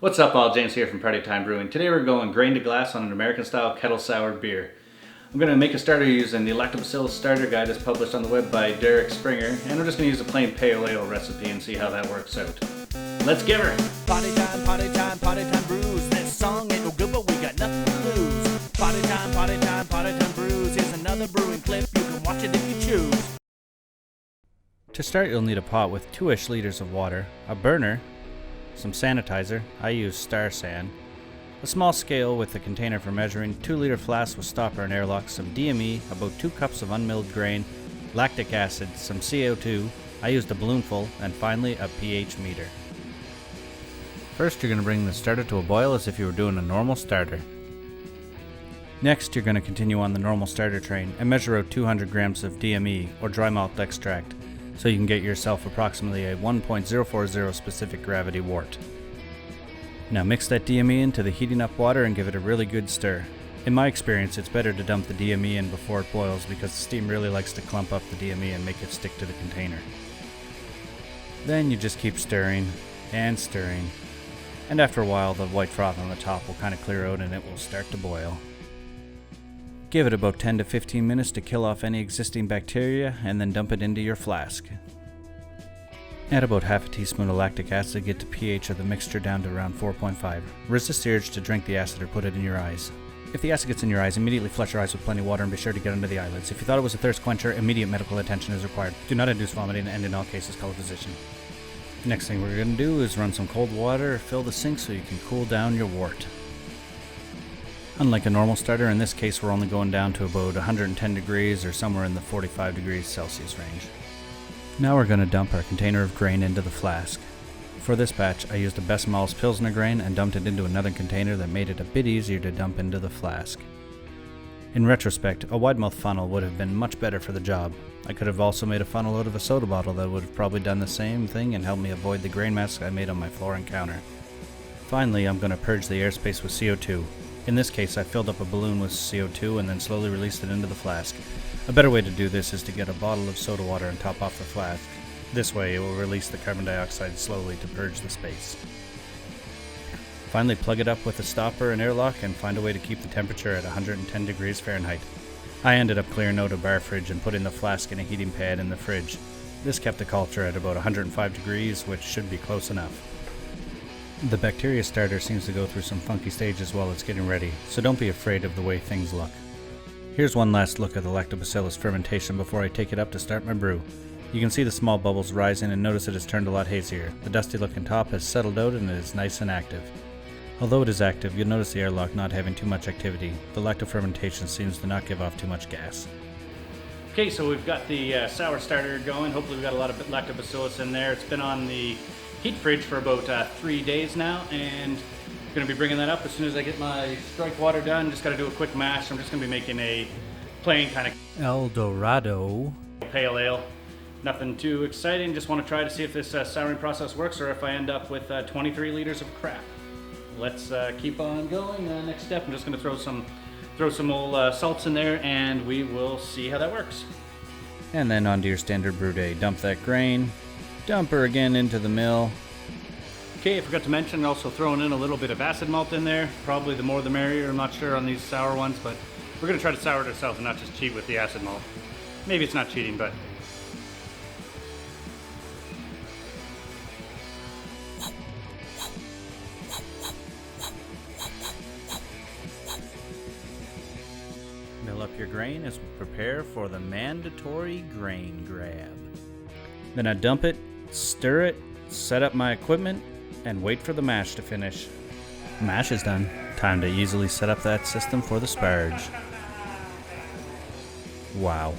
What's up all, James here from Party Time Brewing. Today we're going grain to glass on an American style kettle soured beer. I'm going to make a starter using the lactobacillus starter guide as published on the web by Derek Springer, and I'm just going to use a plain pale ale recipe and see how that works out. Let's give her! Party time brews. This song ain't no good, but we got nothing to lose. Party time brews. Here's another brewing clip, you can watch it if you choose. To start, you'll need a pot with 2-ish liters of water, a burner, some sanitizer, I use Star San, a small scale with a container for measuring, 2-liter flask with stopper and airlock, some DME, about 2 cups of unmilled grain, lactic acid, some CO2, I used a balloonful, and finally a pH meter. First, you're going to bring the starter to a boil as if you were doing a normal starter. Next, you're going to continue on the normal starter train and measure out 200 grams of DME, or dry malt extract, so you can get yourself approximately a 1.040 specific gravity wort. Now mix that DME into the heating up water and give it a really good stir. In my experience, it's better to dump the DME in before it boils because the steam really likes to clump up the DME and make it stick to the container. Then you just keep stirring and stirring, and after a while the white froth on the top will kind of clear out and it will start to boil. Give it about 10 to 15 minutes to kill off any existing bacteria and then dump it into your flask. Add about half a teaspoon of lactic acid to get the pH of the mixture down to around 4.5. Resist the urge to drink the acid or put it in your eyes. If the acid gets in your eyes, immediately flush your eyes with plenty of water and be sure to get under the eyelids. If you thought it was a thirst quencher, immediate medical attention is required. Do not induce vomiting and in all cases call a physician. Next thing we're going to do is run some cold water, fill the sink so you can cool down your wort. Unlike a normal starter, in this case we're only going down to about 110 degrees or somewhere in the 45 degrees Celsius range. Now we're going to dump our container of grain into the flask. For this batch I used a Best Mal's pilsner grain and dumped it into another container that made it a bit easier to dump into the flask. In retrospect, a wide mouth funnel would have been much better for the job. I could have also made a funnel out of a soda bottle that would have probably done the same thing and helped me avoid the grain mess I made on my floor and counter. Finally, I'm going to purge the airspace with CO2. In this case, I filled up a balloon with CO2 and then slowly released it into the flask. A better way to do this is to get a bottle of soda water and top off the flask. This way it will release the carbon dioxide slowly to purge the space. Finally, plug it up with a stopper and airlock and find a way to keep the temperature at 110 degrees Fahrenheit. I ended up clearing out a bar fridge and putting the flask in a heating pad in the fridge. This kept the culture at about 105 degrees, which should be close enough. The bacteria starter seems to go through some funky stages while it's getting ready, so don't be afraid of the way things look. Here's one last look at the lactobacillus fermentation before I take it up to start my brew. You can see the small bubbles rising and notice it has turned a lot hazier. The dusty looking top has settled out and it is nice and active. Although it is active, you'll notice the airlock not having too much activity. The lactofermentation seems to not give off too much gas. Okay, so we've got the sour starter going. Hopefully we've got a lot of lactobacillus in there. It's been on the heat fridge for about 3 days now, and I'm going to be bringing that up as soon as I get my strike water done. Just got to do a quick mash. I'm just going to be making a plain kind of El Dorado Pale Ale. Nothing too exciting. Just want to try to see if this souring process works or if I end up with 23 liters of crap. Let's keep on going. Next step, I'm just going to throw some old salts in there, and we will see how that works. And then onto your standard brew day. Dump that grain, dump her again into the mill. Okay, I forgot to mention also throwing in a little bit of acid malt in there. Probably the more the merrier. I'm not sure on these sour ones, but we're going to try to sour it ourselves and not just cheat with the acid malt. Maybe it's not cheating, but Mill up your grain as we prepare for the mandatory grain grab. Then I dump it, stir it, set up my equipment, and wait for the mash to finish. Mash is done. Time to easily set up that system for the sparge. Wow.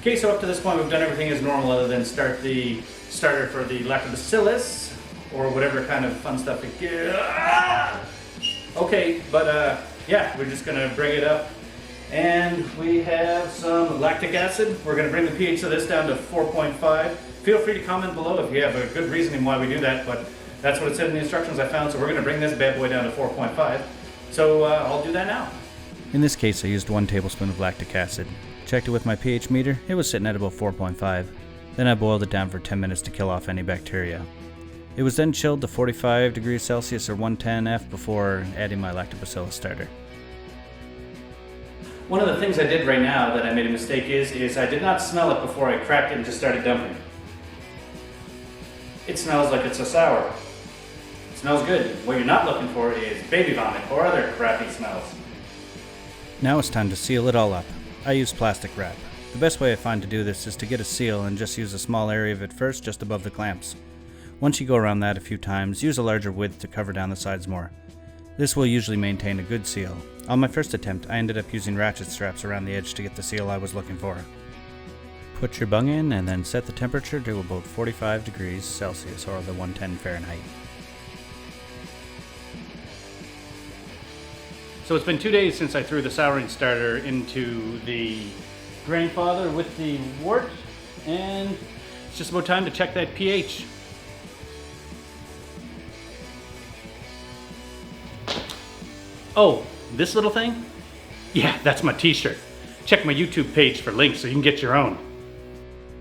okay, so up to this point we've done everything as normal other than start the starter for the lactobacillus or whatever kind of fun stuff it gives. Okay, but yeah, we're just gonna bring it up, and we have some lactic acid. We're gonna bring the pH of this down to 4.5. Feel free to comment below if you have a good reasoning why we do that, but that's what it said in the instructions I found, so we're gonna bring this bad boy down to 4.5. So I'll do that now. In this case, I used 1 tablespoon of lactic acid. Checked it with my pH meter, it was sitting at about 4.5. Then I boiled it down for 10 minutes to kill off any bacteria. It was then chilled to 45 degrees Celsius or 110 F before adding my lactobacillus starter. One of the things I did right now that I made a mistake is I did not smell it before I cracked it and just started dumping. It smells like it's a sour. It smells good. What you're not looking for is baby vomit or other crappy smells. Now it's time to seal it all up. I use plastic wrap. The best way I find to do this is to get a seal and just use a small area of it first, just above the clamps. Once you go around that a few times, use a larger width to cover down the sides more. This will usually maintain a good seal. On my first attempt, I ended up using ratchet straps around the edge to get the seal I was looking for. Put your bung in and then set the temperature to about 45 degrees Celsius or the 110 Fahrenheit. So it's been 2 days since I threw the souring starter into the grandfather with the wort, and it's just about time to check that pH. Oh, this little thing? Yeah, that's my t-shirt. Check my YouTube page for links so you can get your own.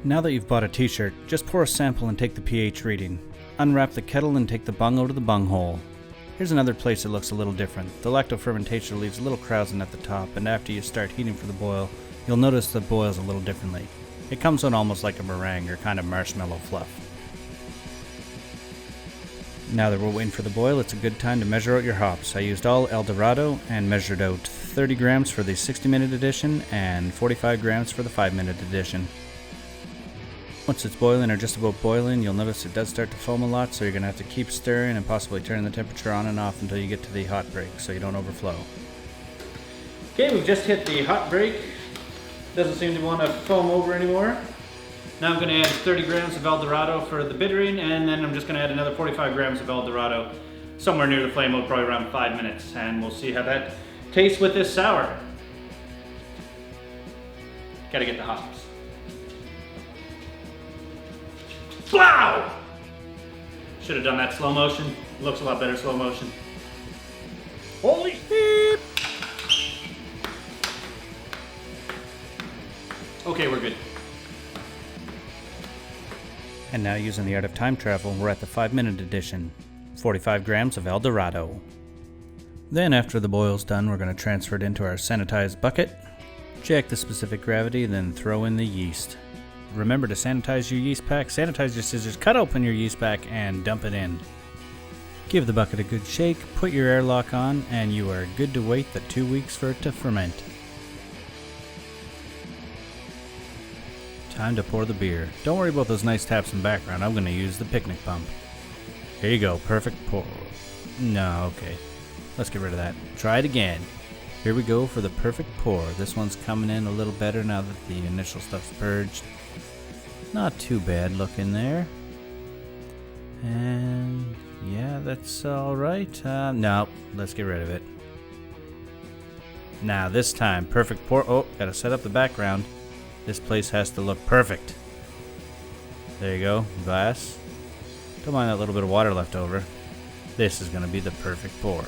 Now that you've bought a t-shirt, just pour a sample and take the pH reading. Unwrap the kettle and take the bung out of the bung hole. Here's another place that looks a little different. The lactofermentation leaves a little krausen at the top, and after you start heating for the boil, you'll notice that it boils a little differently. It comes out almost like a meringue or kind of marshmallow fluff. Now that we're waiting for the boil, it's a good time to measure out your hops. I used all El Dorado and measured out 30 grams for the 60-minute edition and 45 grams for the 5-minute edition. Once it's boiling or just about boiling, you'll notice it does start to foam a lot, so you're going to have to keep stirring and possibly turning the temperature on and off until you get to the hot break so you don't overflow. Okay, we've just hit the hot break. Doesn't seem to want to foam over anymore. Now I'm going to add 30 grams of El Dorado for the bittering, and then I'm just going to add another 45 grams of El Dorado somewhere near the flame mode, probably around 5 minutes, and we'll see how that tastes with this sour. Gotta get the hops. Wow! Should have done that slow motion. Looks a lot better slow motion. Holy beep! Okay, we're good. And now, using the art of time travel, we're at the 5-minute edition. 45 grams of El Dorado. Then, after the boil's done, we're going to transfer it into our sanitized bucket. Check the specific gravity, then throw in the yeast. Remember to sanitize your yeast pack, sanitize your scissors, cut open your yeast pack, and dump it in. Give the bucket a good shake, put your airlock on, and you are good to wait the 2 weeks for it to ferment. Time to pour the beer. Don't worry about those nice taps in the background. I'm going to use the picnic pump. Here you go. Perfect pour. No, okay. Let's get rid of that. Try it again. Here we go for the perfect pour. This one's coming in a little better now that the initial stuff's purged. Not too bad looking there. And yeah, that's alright. No, let's get rid of it. Now this time, perfect pour. Oh, gotta set up the background. This place has to look perfect. There you go, glass. Don't mind that little bit of water left over. This is going to be the perfect pour.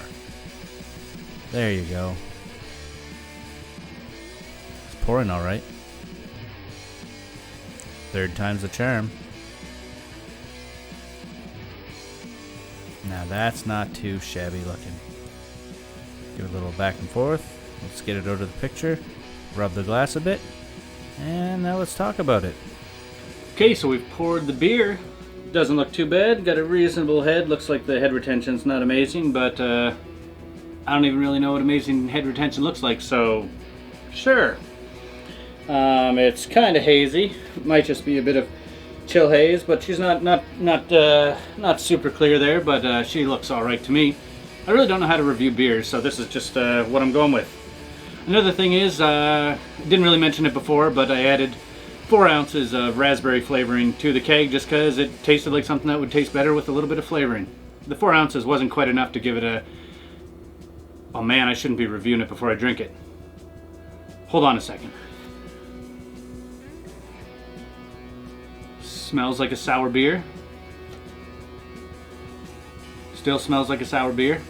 There you go. It's pouring alright. Third time's the charm. Now that's not too shabby looking. Give it a little back and forth. Let's get it out of the picture. Rub the glass a bit. And now let's talk about it. Okay, so we've poured the beer. Doesn't look too bad. Got a reasonable head. Looks like the head retention's not amazing, but I don't even really know what amazing head retention looks like, so sure. It's kind of hazy. Might just be a bit of chill haze, but she's not super clear there, but she looks all right to me. I really don't know how to review beers, so this is just what I'm going with. Another thing is, I didn't really mention it before, but I added 4 ounces of raspberry flavoring to the keg just because it tasted like something that would taste better with a little bit of flavoring. The 4 ounces wasn't quite enough to give it a... Oh man, I shouldn't be reviewing it before I drink it. Hold on a second. Smells like a sour beer. Still smells like a sour beer.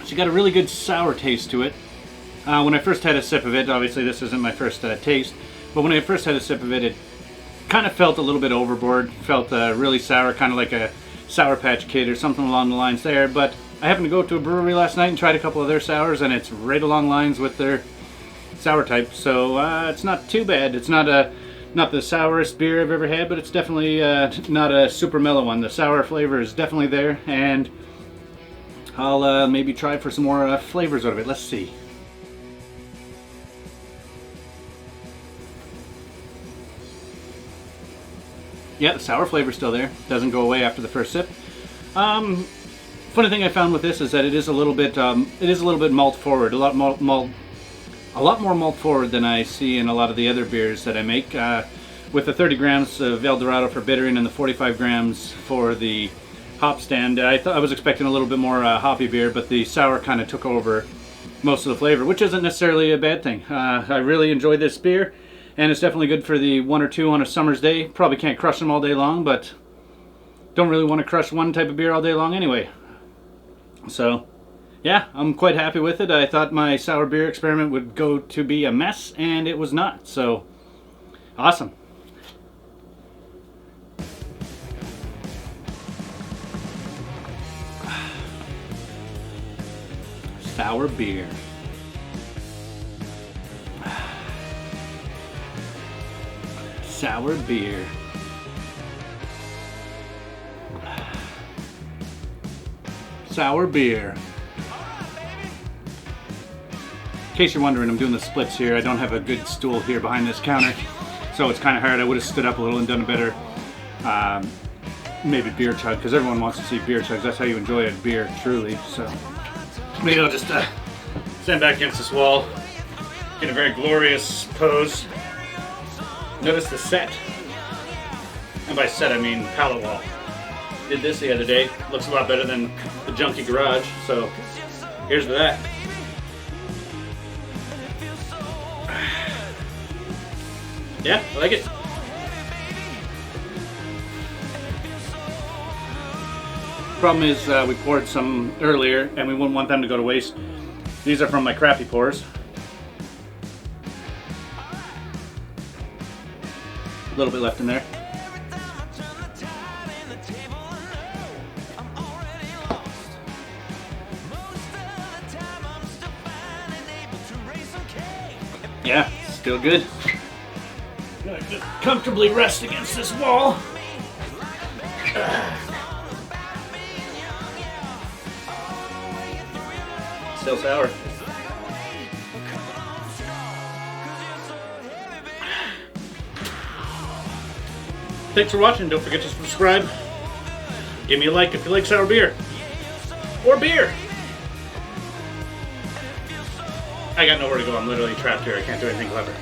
She got a really good sour taste to it. When I first had a sip of it, obviously this isn't my first taste, but when I first had a sip of it, kind of felt a little bit overboard. Felt really sour, kind of like a Sour Patch Kid or something along the lines there. But I happened to go to a brewery last night and tried a couple of their sours, and it's right along lines with their sour type. So it's not too bad. It's not the sourest beer I've ever had, but it's definitely not a super mellow one. The sour flavor is definitely there, and I'll maybe try for some more flavors out of it. Let's see. Yeah, the sour flavor's still there. Doesn't go away after the first sip. Funny thing I found with this is that it is a little bit malt forward. A lot more malt forward than I see in a lot of the other beers that I make. With the 30 grams of El Dorado for bittering and the 45 grams for the hop stand, I was expecting a little bit more hoppy beer, but the sour kind of took over most of the flavor, which isn't necessarily a bad thing. I really enjoyed this beer, and it's definitely good for the one or two on a summer's day. Probably can't crush them all day long, but don't really want to crush one type of beer all day long anyway. So yeah, I'm quite happy with it. I thought my sour beer experiment would go to be a mess, and it was not. So awesome. Sour beer. Sour beer. Sour beer. In case you're wondering, I'm doing the splits here. I don't have a good stool here behind this counter, so it's kind of hard. I would have stood up a little and done a better maybe beer chug, because everyone wants to see beer chugs. That's how you enjoy a beer, truly. So maybe I'll just stand back against this wall, get a very glorious pose. Notice the set, and by set I mean pallet wall. Did this the other day. Looks a lot better than the junky garage, so here's to that. Yeah, I like it. Problem is we poured some earlier and we wouldn't want them to go to waste. These are from my crappy pours. A little bit left in there. Yeah, still good. Gonna just comfortably rest against this wall. Still sour. Thanks for watching. Don't forget to subscribe. Give me a like if you like sour beer. Or beer. I got nowhere to go. I'm literally trapped here. I can't do anything clever.